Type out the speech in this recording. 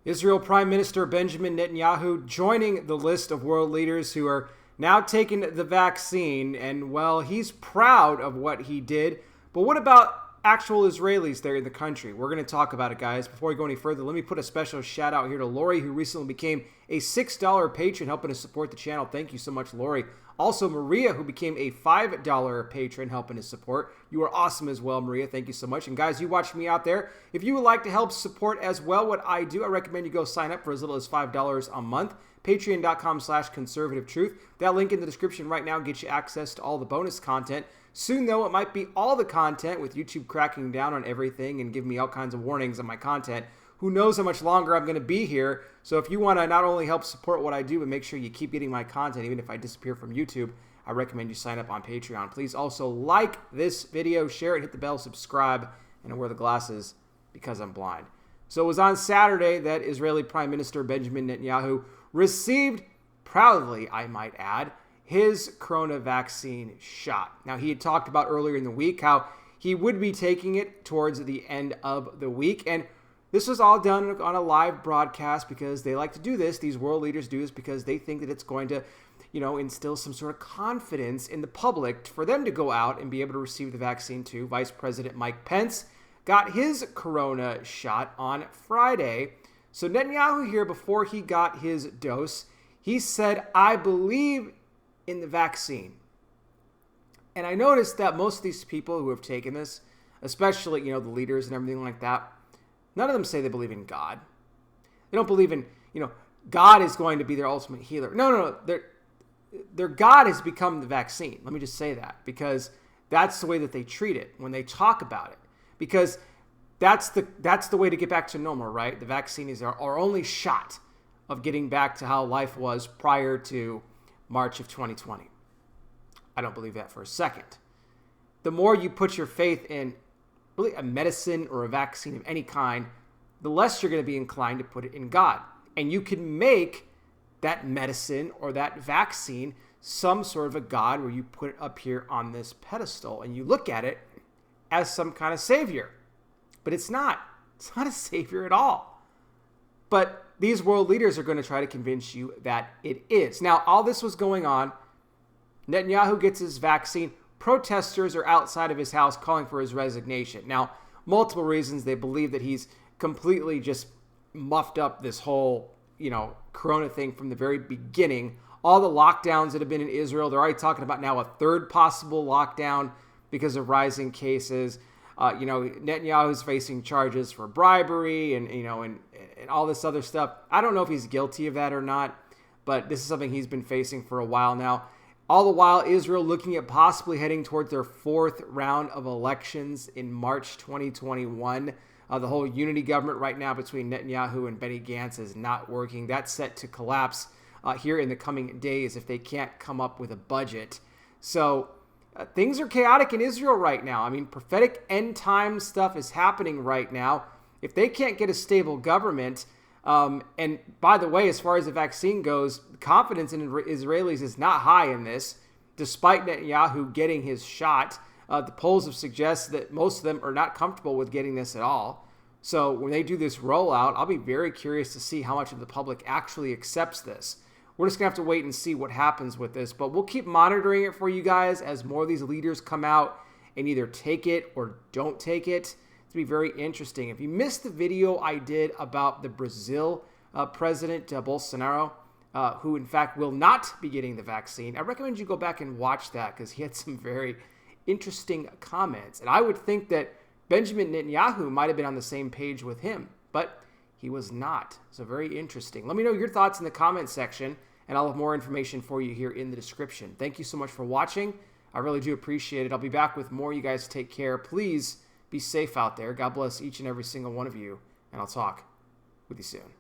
Israel Prime Minister Benjamin Netanyahu joining the list of world leaders who are now taking the vaccine. And, well, he's proud of what he did. But what about actual Israelis there in the country? We're going to talk about it, guys. Before we go any further, let me put a special shout out here to Lori, who recently became a $6 patron, helping to support the channel. Thank you so much, Lori. Also, Maria, who became a $5 patron, helping to support. You are awesome as well, Maria. Thank you so much. And guys, you watch me out there. If you would like to help support as well what I do, I recommend you go sign up for as little as $5 a month. Patreon.com/conservative-truth. That link in the description right now gets you access to all the bonus content. Soon, though, it might be all the content with YouTube cracking down on everything and giving me all kinds of warnings on my content. Who knows how much longer I'm going to be here. So if you want to not only help support what I do, but make sure you keep getting my content, even if I disappear from YouTube, I recommend you sign up on Patreon. Please also like this video, share it, hit the bell, subscribe, and I wear the glasses because I'm blind. So it was on Saturday that Israeli Prime Minister Benjamin Netanyahu received, proudly I might add, his corona vaccine shot. Now, he had talked about earlier in the week how he would be taking it towards the end of the week, and this was all done on a live broadcast because they like to do this. These world leaders do this because they think that it's going to, instill some sort of confidence in the public for them to go out and be able to receive the vaccine too. Vice President Mike Pence got his corona shot on Friday. So Netanyahu here, before he got his dose, he said, "I believe in the vaccine." And I noticed that most of these people who have taken this, especially, the leaders and everything like that, none of them say they believe in God. They don't believe in, God is going to be their ultimate healer. No. Their God has become the vaccine. Let me just say that, because that's the way that they treat it when they talk about it. Because that's the way to get back to normal, right? The vaccine is our only shot of getting back to how life was prior to March of 2020. I don't believe that for a second. The more you put your faith in really a medicine or a vaccine of any kind, the less you're going to be inclined to put it in God. And you can make that medicine or that vaccine some sort of a God where you put it up here on this pedestal and you look at it as some kind of savior. But it's not. It's not a savior at all. But these world leaders are going to try to convince you that it is. Now, all this was going on. Netanyahu gets his vaccine. Protesters are outside of his house calling for his resignation. Now, multiple reasons. They believe that he's completely just muffed up this whole, corona thing from the very beginning. All the lockdowns that have been in Israel, they're already talking about now a third possible lockdown because of rising cases. Netanyahu's facing charges for bribery and all this other stuff. I don't know if he's guilty of that or not, but this is something he's been facing for a while now. All the while, Israel looking at possibly heading towards their fourth round of elections in March 2021. The whole unity government right now between Netanyahu and Benny Gantz is not working. That's set to collapse here in the coming days if they can't come up with a budget. So things are chaotic in Israel right now. I mean, prophetic end time stuff is happening right now. If they can't get a stable government, and by the way, as far as the vaccine goes, confidence in Israelis is not high in this, despite Netanyahu getting his shot. The polls have suggested that most of them are not comfortable with getting this at all. So when they do this rollout, I'll be very curious to see how much of the public actually accepts this. We're just going to have to wait and see what happens with this, but we'll keep monitoring it for you guys as more of these leaders come out and either take it or don't take it. It's going to be very interesting. If you missed the video I did about the Brazil President Bolsonaro, who in fact will not be getting the vaccine, I recommend you go back and watch that because he had some very interesting comments. And I would think that Benjamin Netanyahu might have been on the same page with him, but he was not. So very interesting. Let me know your thoughts in the comment section, and I'll have more information for you here in the description. Thank you so much for watching. I really do appreciate it. I'll be back with more. You guys take care. Please be safe out there. God bless each and every single one of you, and I'll talk with you soon.